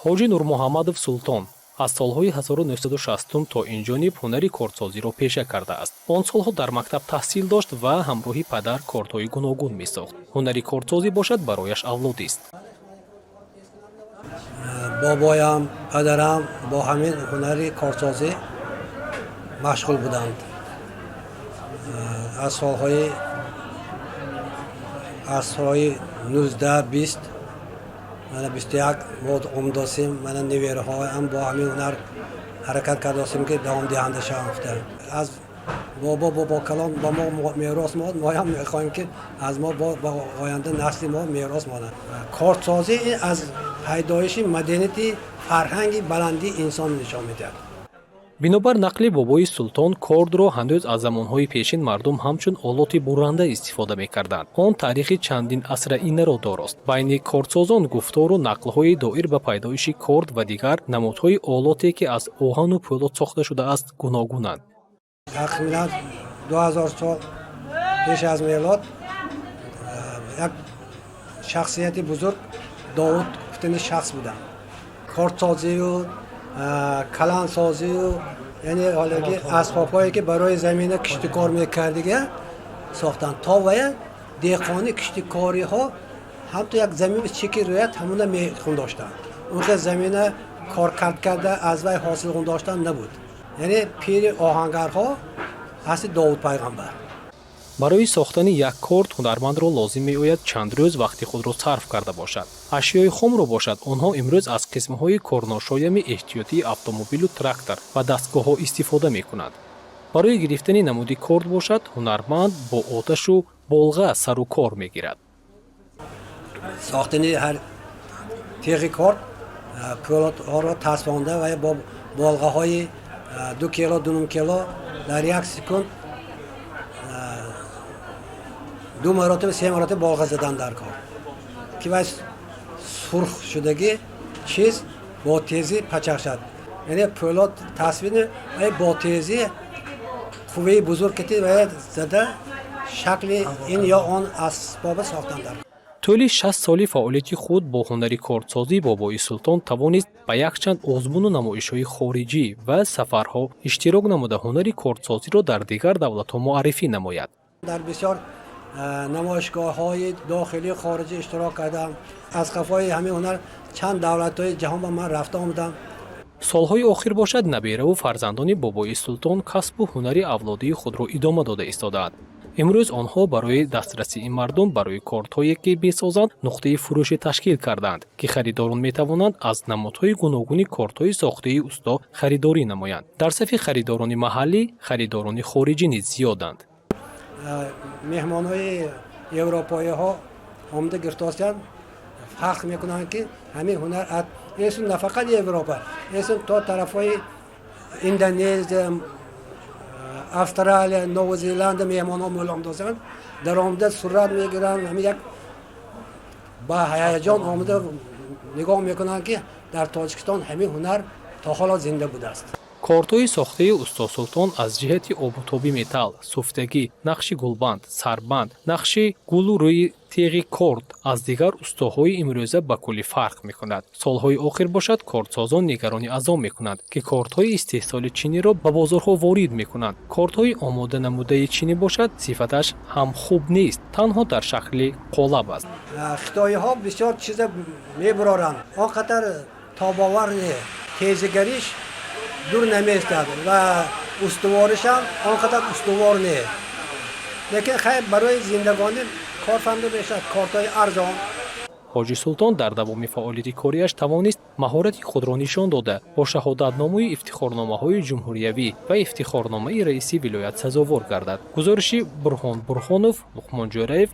ҳоҷӣ Нурмуҳаммадов Султон аз солҳои 1960 то инҷониб ҳунари кортсозиро пеша кардааст. Он солҳо дар мактаб таҳсил дошт ва ҳамроҳи падар кортҳои гуногун месохт. Ҳунари кортсозӣ бошад барояш авлодист. бобоям, падарам бо ҳамин ҳунари кортсозӣ машғул буданд. аз солҳои 19-20 мана 21 мо умдосим, мана неверҳоям бо ҳамин ҳунар ҳаракат кардостем ки давом диҳанда шаванд. аз бобо калон ба мо мерос мод, моям мехоҳем ки аз мо ба оянда насли мо мерос монад. кортсозӣ аз пайдоиши маданияти фарҳанги баланди инсон нишон медиҳад. Бинобар нақли бобои Султон кордро ҳанӯз аз замонҳои пешин мардум ҳамчун олоти бурранда истифода мекарданд. Он таърихи чандин асраинаро дорост. Байни кортсозон гуфтору нақлҳои доир ба пайдоиши корд ва дигар намудҳои олоте ки аз оҳану пӯлод сохта шудааст гуногунанд. тахминан 2000 сол пеш аз мелод як шахсияти бузург Довуд гуфтани шахс буданд. кортсозию калансозию яъне ҳолаки асбобҳое ки барои замина киштикор мекардига сохтанд. то вая деҳқони киштикориҳо ҳамто як замин чики рӯяд ҳамуна мехундоштанд. он ки замина кор карда аз вай ҳосил хундоштан набуд. яъне пири оҳангарҳо ҳасти Довуд пайғамбар. барои сохтани як корд ҳунармандро лозим меояд чанд рӯз вақти худро сарф карда бошад. ашёи хомро бошад, онҳо имрӯз аз қисмҳои корношоями эҳтиётии автомобилу трактор ва дастгоҳҳо истифода мекунанд. барои гирифтани намуди корд бошад, ҳунарманд бо оташу болға сару кор мегирад. сохтани ҳар теғи корд пӯлодҳоро таспонда ва бо болғаҳои 2 кило 2 кило дар 1 секунд 2 маротиба 3 маротиба болға задан дар кор ки вай сурх шудаги чиз бо тезӣ пачақ шад. яъне пӯлод тасвини вай бо тезӣ қувваи бузург кати вай зада шакли ин ё он асбоба сохтан дар. тӯли 60 соли фаъолияти худ бо ҳунари кортсозӣ бобои Султон тавонист ба якчанд озмуну намоишҳои хориҷӣ ва сафарҳо иштирок намуда ҳунари кортсозиро дар дигар давлатҳо муаррифӣ намояд. дар бисёр намоишгоҳҳои дохилӣ хориҷӣ иштирок кардам. аз қафои ҳамин ҳунар чанд давлатҳои ҷаҳон ба ман рафта омадам. солҳои охир бошад набираву фарзандони бобои Султон касбу ҳунари авлодии худро идома дода истодаанд. имрӯз онҳо барои дастрасии мардум барои кортҳое ки месозанд нуқтаи фурӯше ташкил карданд ки харидорон метавонанд аз намудҳои гуногуни кортҳои сохтаи усто харидорӣ намоянд. дар сафи харидорони маҳаллӣ харидорони хориҷӣ низ зиёданд. меҳмонҳои европоиҳо омада гирифтоянд фахр мекунанд ки ҳамин ҳунар эсун на фақат европа эсун то тарафҳои индонезия австралия нову зеландия меҳмонҳо мӯлом дозанд дар омада сурат мегиранд. ҳамин як ба ҳаяҷон омада нигоҳ мекунанд ки дар тоҷикистон ҳамин ҳунар то ҳоло зинда будааст. кортҳои сохтаи усто Султон аз ҷиҳати обутоби металл, суфтагӣ, нақши гулбанд, сарбанд, нақши гулу рӯи теғи корд аз дигар устоҳои имрӯза ба кулли фарқ мекунад. солҳои охир бошад, кортсозон нигарони аз он мекунанд ки кортҳои истеҳсоли чиниро ба бозорҳо ворид мекунанд. кортҳои омода намудаи чинӣ бошад, сифаташ ҳам хуб нест, танҳо дар шакли қолаб аст. хитоиҳо бисёр чиза мебуроранд. он қадар тобовар не тезигариш дур наместад ва устуворишам он қадар устувор не. лекин хайр барои зиндагонӣ корфамда мешавад кортҳои арзон. ҳоҷӣ Султон дар давоми фаъолияти кориаш тавонист маҳорати худро нишон дода бо шаҳодатномаи ифтихорномаҳои ҷумҳуриявӣ ва ифтихорномаи раиси вилоят сазовор гардад. гузориши Бурҳон Бурхонов, Луқмон Ҷӯраев,